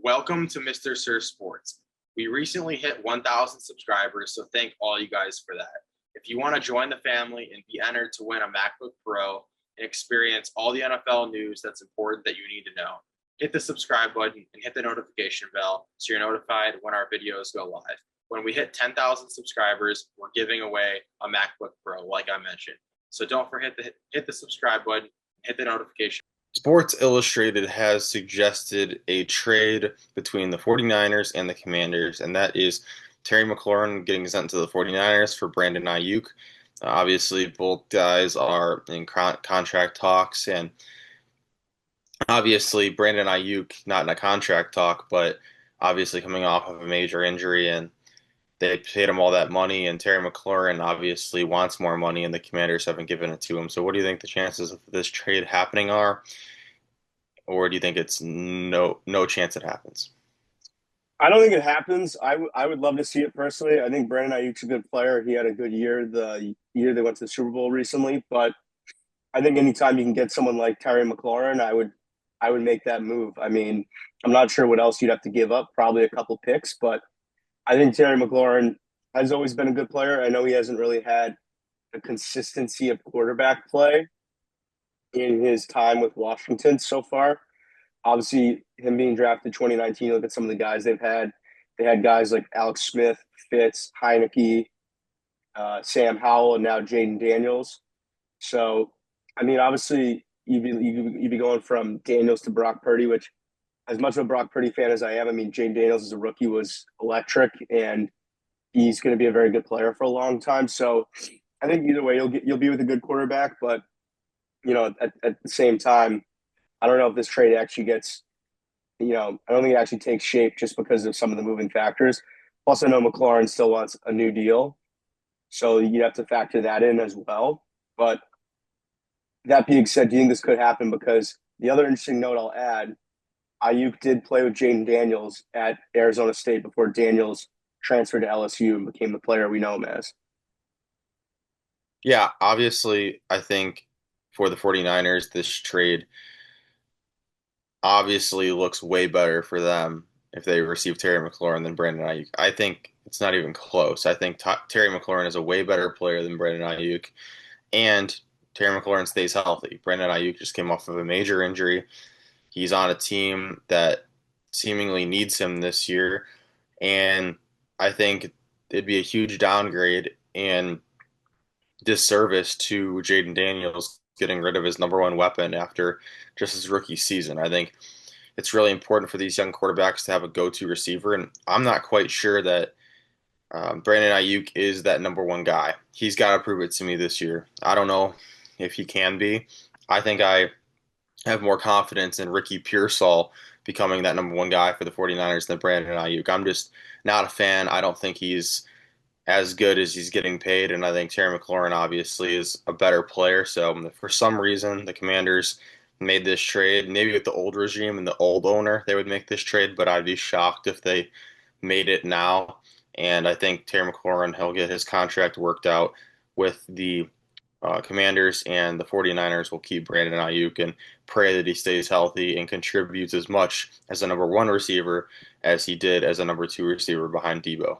Welcome to Mr. Sir Sports. We recently hit 1,000 subscribers, so thank all you guys for that. If you want to join the family and be entered to win a MacBook Pro and experience all the NFL news that's important that you need to know, hit the subscribe button and hit the notification bell so you're notified when our videos go live. When we hit 10,000 subscribers, we're giving away a MacBook Pro, like I mentioned. So don't forget to hit the subscribe button, hit the notification. Sports Illustrated has suggested a trade between the 49ers and the Commanders, and that is Terry McLaurin getting sent to the 49ers for Brandon Aiyuk. Obviously, both guys are in contract talks, and obviously, Brandon Aiyuk not in a contract talk, but obviously coming off of a major injury, and they paid him all that money, and Terry McLaurin obviously wants more money, and the Commanders haven't given it to him. So what do you think the chances of this trade happening are? Or do you think it's no chance it happens? I don't think it happens. I would love to see it personally. I think Brandon Aiyuk's a good player. He had a good year the year they went to the Super Bowl recently. But I think anytime you can get someone like Terry McLaurin, I would make that move. I mean, I'm not sure what else you'd have to give up. Probably a couple picks, but I think Terry McLaurin has always been a good player. I know he hasn't really had the consistency of quarterback play in his time with Washington so far. Obviously, him being drafted 2019, look at some of the guys they've had. They had guys like Alex Smith, Fitz, Heineke, Sam Howell, and now Jaden Daniels. So, I mean, obviously, you'd be going from Daniels to Brock Purdy, which, as much of a Brock Purdy fan as I am, I mean, Jaden Daniels as a rookie was electric, and he's going to be a very good player for a long time. So, I think either way, you'll be with a good quarterback, but at the same time, I don't know if this trade actually gets, I don't think it actually takes shape just because of some of the moving factors. Plus, I know McLaurin still wants a new deal, so you'd have to factor that in as well. But that being said, do you think this could happen? Because the other interesting note I'll add, Ayuk did play with Jaden Daniels at Arizona State before Daniels transferred to LSU and became the player we know him as. Yeah, obviously, I think for the 49ers, this trade obviously looks way better for them if they receive Terry McLaurin than Brandon Aiyuk. I think it's not even close. I think Terry McLaurin is a way better player than Brandon Aiyuk, and Terry McLaurin stays healthy. Brandon Aiyuk just came off of a major injury. He's on a team that seemingly needs him this year, and I think it'd be a huge downgrade and disservice to Jaden Daniels getting rid of his number one weapon after just his rookie season. I think it's really important for these young quarterbacks to have a go-to receiver, and I'm not quite sure that Brandon Aiyuk is that number one guy. He's got to prove it to me this year. I don't know if he can be. I think I have more confidence in Ricky Pearsall becoming that number one guy for the 49ers than Brandon Aiyuk. I'm just not a fan. I don't think he's as good as he's getting paid, and I think Terry McLaurin obviously is a better player. So for some reason, the Commanders made this trade. Maybe with the old regime and the old owner, they would make this trade, but I'd be shocked if they made it now. And I think Terry McLaurin, he'll get his contract worked out with the Commanders, and the 49ers will keep Brandon Aiyuk and pray that he stays healthy and contributes as much as a number one receiver as he did as a number two receiver behind Debo.